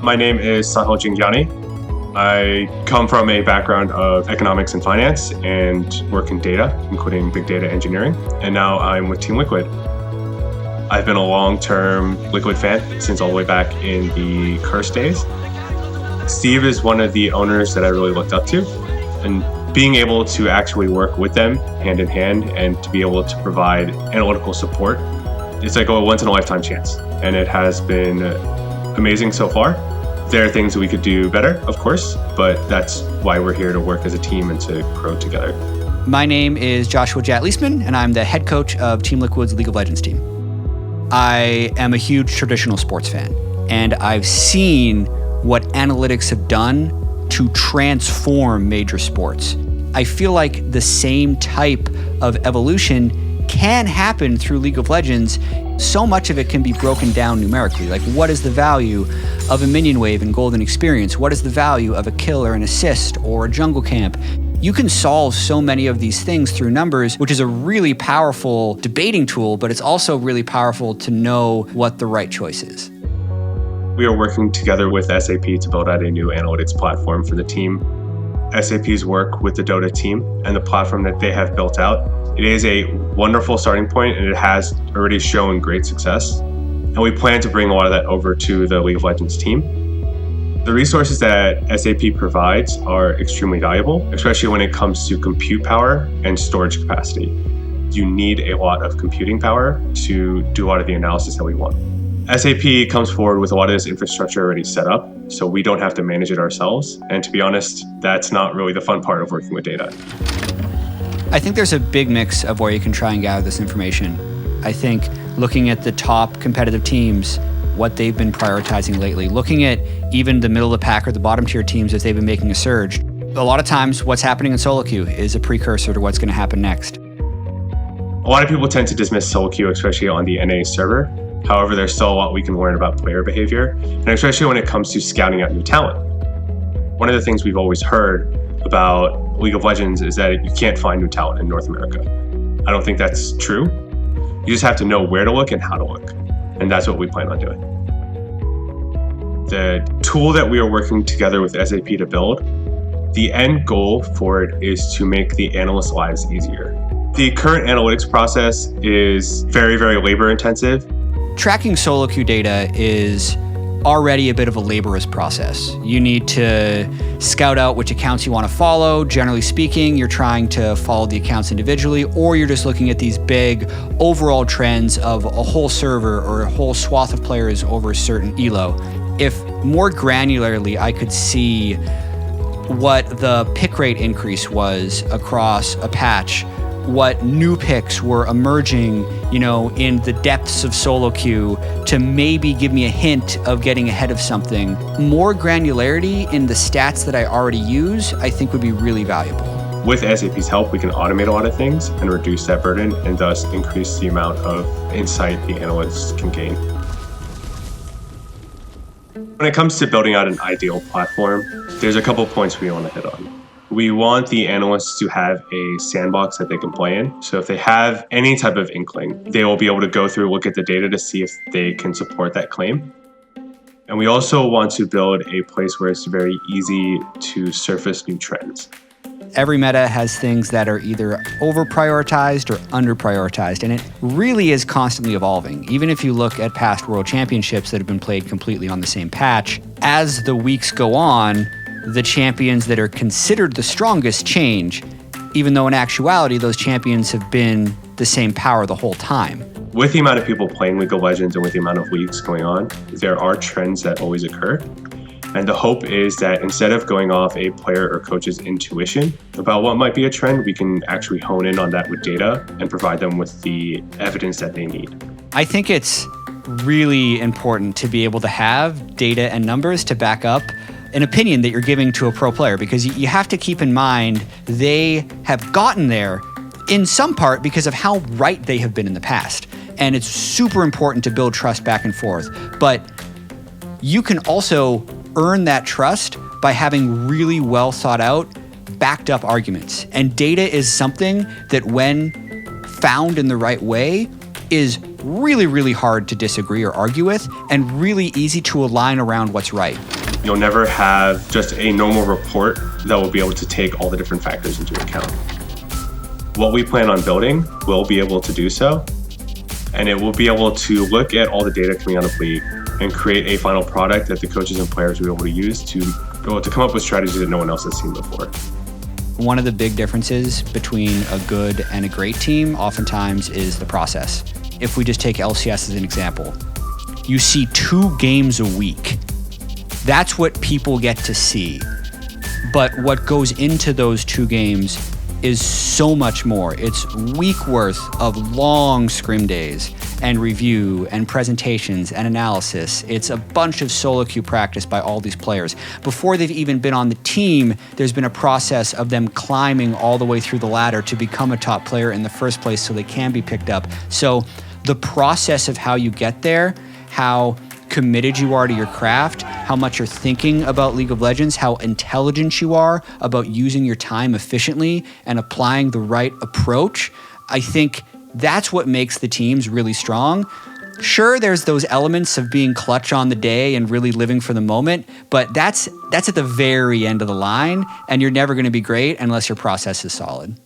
My name is Sahil Jingyani. I come from a background of economics and finance and work in data, including big data engineering. And now I'm with Team Liquid. I've been a long-term Liquid fan since all the way back in the Curse days. Steve is one of the owners that I really looked up to, and being able to actually work with them hand in hand and to be able to provide analytical support, it's like a once-in-a-lifetime chance. And it has been amazing so far. There are things that we could do better, of course, but that's why we're here to work as a team and to grow together. My name is Joshua Jatt-Leisman, and I'm the head coach of Team Liquid's League of Legends team. I am a huge traditional sports fan, and I've seen what analytics have done to transform major sports. I feel like the same type of evolution can happen through League of Legends. So much of it can be broken down numerically. Like, what is the value of a minion wave in Golden Experience? What is the value of a kill or an assist or a jungle camp? You can solve so many of these things through numbers, which is a really powerful debating tool, but it's also really powerful to know what the right choice is. We are working together with SAP to build out a new analytics platform for the team. SAP's work with the Dota team and the platform that they have built out, it is a wonderful starting point, and it has already shown great success. And we plan to bring a lot of that over to the League of Legends team. The resources that SAP provides are extremely valuable, especially when it comes to compute power and storage capacity. You need a lot of computing power to do a lot of the analysis that we want. SAP comes forward with a lot of this infrastructure already set up, so we don't have to manage it ourselves. And to be honest, that's not really the fun part of working with data. I think there's a big mix of where you can try and gather this information. I think looking at the top competitive teams, what they've been prioritizing lately, looking at even the middle of the pack or the bottom tier teams as they've been making a surge. A lot of times what's happening in solo queue is a precursor to what's going to happen next. A lot of people tend to dismiss solo queue, especially on the NA server. However, there's still a lot we can learn about player behavior, and especially when it comes to scouting out new talent. One of the things we've always heard about League of Legends is that you can't find new talent in North America. I don't think that's true. You just have to know where to look and how to look, and that's what we plan on doing. The tool that we are working together with SAP to build, the end goal for it is to make the analysts' lives easier. The current analytics process is very, very labor intensive. Tracking solo queue data is already a bit of a laborious process. You need to scout out which accounts you want to follow. Generally speaking, you're trying to follow the accounts individually, or you're just looking at these big overall trends of a whole server or a whole swath of players over a certain elo. If more granularly I could see what the pick rate increase was across a patch, what new picks were emerging, in the depths of solo queue to maybe give me a hint of getting ahead of something. More granularity in the stats that I already use, I think would be really valuable. With SAP's help, we can automate a lot of things and reduce that burden and thus increase the amount of insight the analysts can gain. When it comes to building out an ideal platform, there's a couple points we want to hit on. We want the analysts to have a sandbox that they can play in. So if they have any type of inkling, they will be able to go through, look at the data to see if they can support that claim. And we also want to build a place where it's very easy to surface new trends. Every meta has things that are either over-prioritized or under-prioritized, and it really is constantly evolving. Even if you look at past World Championships that have been played completely on the same patch, as the weeks go on, the champions that are considered the strongest change, even though in actuality, those champions have been the same power the whole time. With the amount of people playing League of Legends and with the amount of leagues going on, there are trends that always occur. And the hope is that instead of going off a player or coach's intuition about what might be a trend, we can actually hone in on that with data and provide them with the evidence that they need. I think it's really important to be able to have data and numbers to back up an opinion that you're giving to a pro player, because you have to keep in mind they have gotten there in some part because of how right they have been in the past. And it's super important to build trust back and forth. But you can also earn that trust by having really well thought out, backed up arguments. And data is something that when found in the right way is really, really hard to disagree or argue with, and really easy to align around what's right. You'll never have just a normal report that will be able to take all the different factors into account. What we plan on building will be able to do so, and it will be able to look at all the data coming out of league and create a final product that the coaches and players will be able to use to be able to come up with strategies that no one else has seen before. One of the big differences between a good and a great team oftentimes is the process. If we just take LCS as an example, you see 2 games a week. That's what people get to see. But what goes into those 2 games is so much more. It's week worth of long scrim days and review and presentations and analysis. It's a bunch of solo queue practice by all these players. Before they've even been on the team, there's been a process of them climbing all the way through the ladder to become a top player in the first place so they can be picked up. So the process of how you get there, how committed you are to your craft, how much you're thinking about League of Legends, how intelligent you are about using your time efficiently and applying the right approach, I think that's what makes the teams really strong. Sure, there's those elements of being clutch on the day and really living for the moment, but that's at the very end of the line, and you're never going to be great unless your process is solid.